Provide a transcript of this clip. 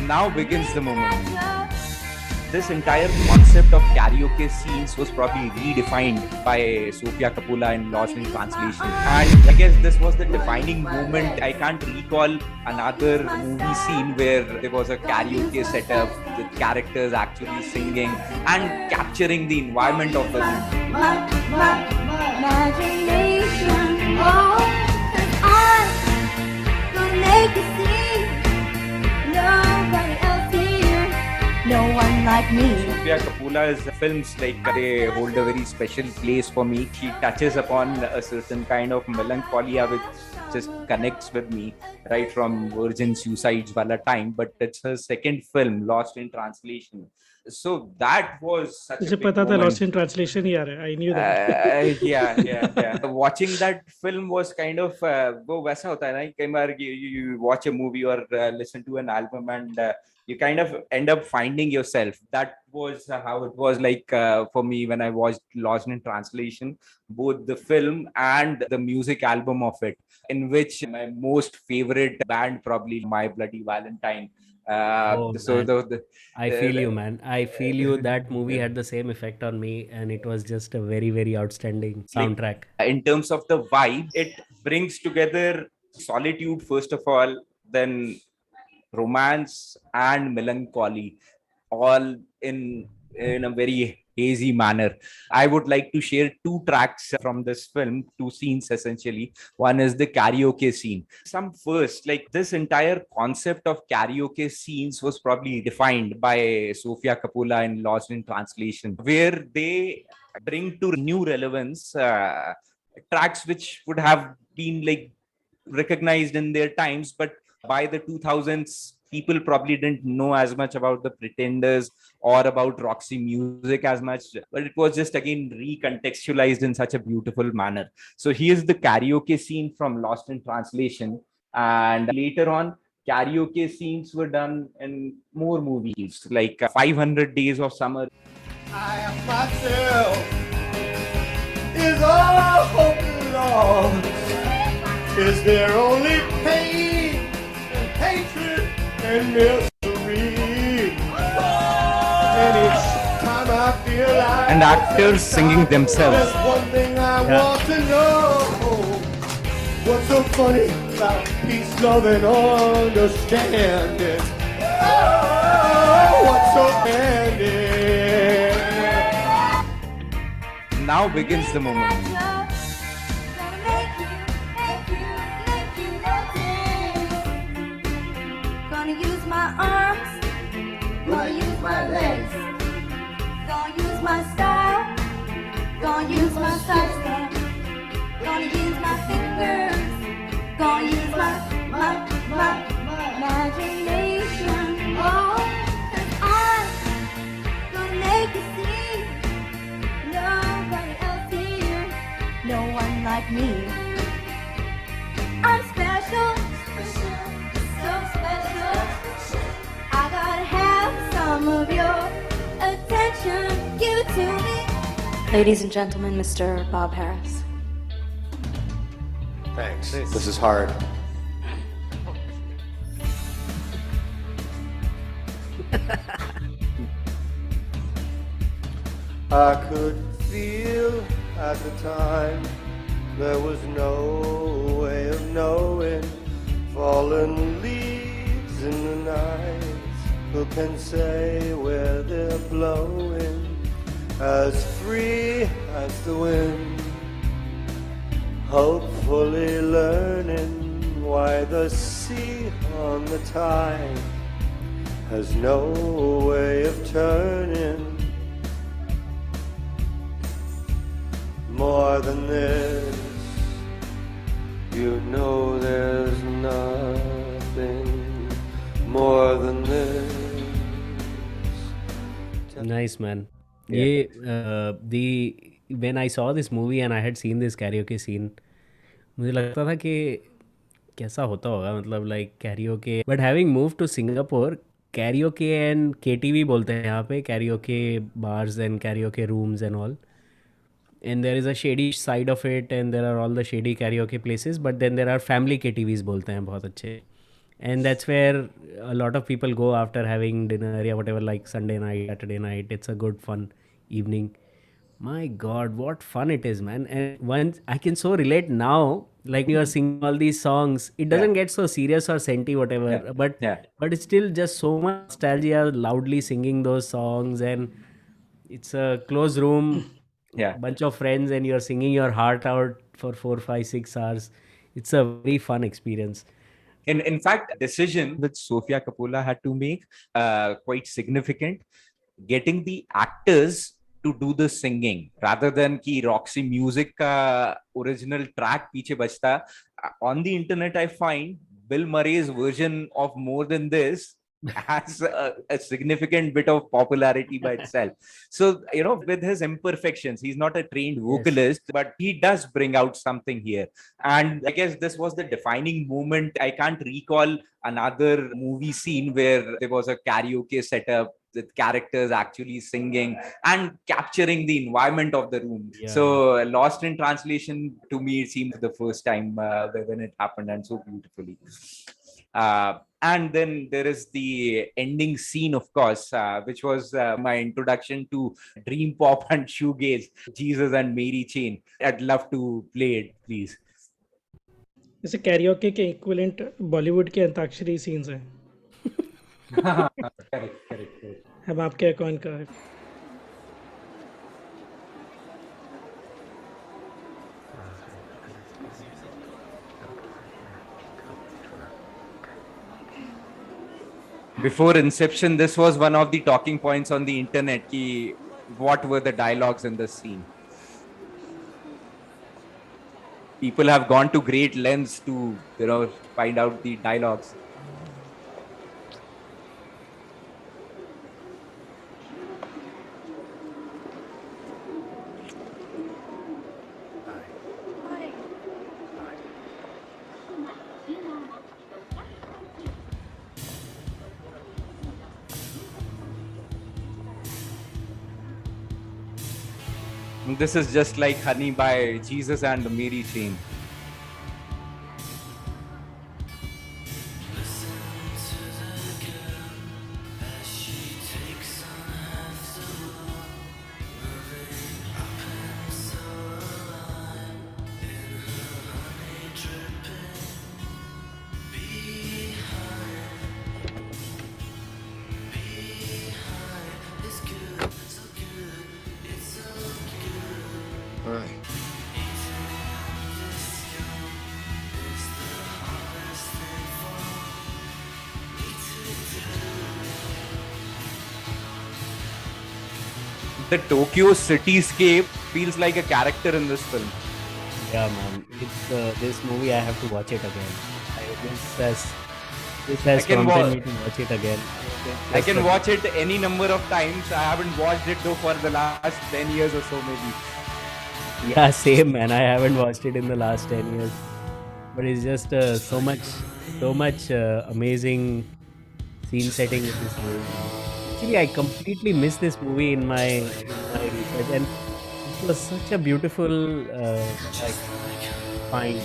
Now begins the moment. This entire concept of karaoke scenes was probably redefined by Sofia Coppola in Lost in Translation. And I guess this was the defining moment. I can't recall another movie scene where there was a karaoke setup with characters actually singing and capturing the environment of the room. Imagination, oh, 'cause I'm gonna make a scene. Nobody else here, no one like me. Sofia Coppola's films, like, they hold a very special place for me. She touches upon a certain kind of melancholia which just connects with me right from Virgin Suicides wala time. But it's her second film, Lost in Translation. So that was such a मुझे big पता था moment. Lost in translation ही आ रहा है. I knew that. Yeah. Watching that film was kind of वो वैसा होता है ना, कई बार you watch a movie or listen to an album and you kind of end up finding yourself. That was how it was like for me when I watched Lost in Translation, both the film and the music album of it, in which my most favorite band probably My Bloody Valentine. Oh, So man. the I feel you, man. I feel you. That movie had the same effect on me, and it was just a very, very outstanding soundtrack. in terms of the vibe, it brings together solitude first of all, then romance and melancholy, all in a very hazy manner. I would like to share two tracks from this film, two scenes essentially. One is the karaoke scene. Some first, like, this entire concept of karaoke scenes was probably defined by Sofia Coppola in Lost in Translation, where they bring to new relevance tracks which would have been like recognized in their times, but by the 2000s people probably didn't know as much about the Pretenders or about Roxy Music as much, but it was just again recontextualized in such a beautiful manner. So here's the karaoke scene from Lost in Translation, and later on karaoke scenes were done in more movies like 500 Days of Summer. I am myself is all hope lost. Is there only pain and hatred and misery? And each time I feel like And actors singing themselves. there's one thing I want to know. What's so funny about peace, love, and understanding? Oh, what's so handy? Now begins the moment. Gonna make you notice. Gonna use my arms, gonna use my legs, gonna use my style, gonna use my style, gonna use my fingers, gonna use my imagination. Oh, 'cause I'm gonna make a scene. Nobody else here, no one like me. I'm special, so special. I gotta have some of your attention. Give it to me. Ladies and gentlemen, Mr. Bob Harris. Thanks. This is hard. I could feel at the time there was no way of knowing. Fallen leaves in the night, who can say where they're blowing? As free as the wind, hopefully learning why the sea on the tide has no way of turning. More than this, you know there's nothing more than this. Nice, man. When I saw this movie and I had seen this karaoke scene, मुझे लगता था कि कैसा होता होगा, मतलब like karaoke. But having moved to Singapore, karaoke and KTV बोलते हैं यहाँ पे, karaoke bars and karaoke rooms and all. And there is a shady side of it, and there are all the shady karaoke places, but then there are family KTVs बोलते हैं बहुत अच्छे. and that's where a lot of people go after having dinner, yeah, whatever, like Sunday night, Saturday night. It's a good fun evening. My God, what fun it is, man! And once I can so relate now, like you are singing all these songs, it Yeah. doesn't get so serious or senti, whatever. Yeah. But Yeah. but it's still just so much nostalgia, loudly singing those songs, and it's a closed room, Yeah. bunch of friends, and you're singing your heart out for 4, 5, 6 hours. It's a very fun experience. In fact, decision which Sofia Coppola had to make quite significant, getting the actors to do the singing rather than ki Roxy music ka original track piche bachta. On the internet, I find Bill Murray's version of More Than This has a significant bit of popularity by itself. So, with his imperfections, he's not a trained vocalist, but he does bring out something here. And I guess this was the defining moment. I can't recall another movie scene where there was a karaoke setup with characters actually singing and capturing the environment of the room. Yeah. So, Lost in Translation, to me, it seemed the first time when it happened, and so beautifully. And then there is the ending scene, of course, which was my introduction to dream pop and shoegaze, Jesus and Mary Chain. I'd love to play it, please. जैसे karaoke के equivalent Bollywood के antakshari scenes हैं. Correct. अब आपके account का है. Before Inception, this was one of the talking points on the internet. What were the dialogues in the scene? People have gone to great lengths to, find out the dialogues. This is just like Honey by Jesus and Mary Chain. The Tokyo cityscape feels like a character in this film. Yeah, man. It's this movie. I have to watch it again. This has prompted me to watch it again. I can watch it any number of times. I haven't watched it though for the last 10 years or so, maybe. Yeah, same, man. I haven't watched it in the last 10 years. But it's just so much amazing scene setting in this movie. Actually, I completely missed this movie in my research, and it was such a beautiful find.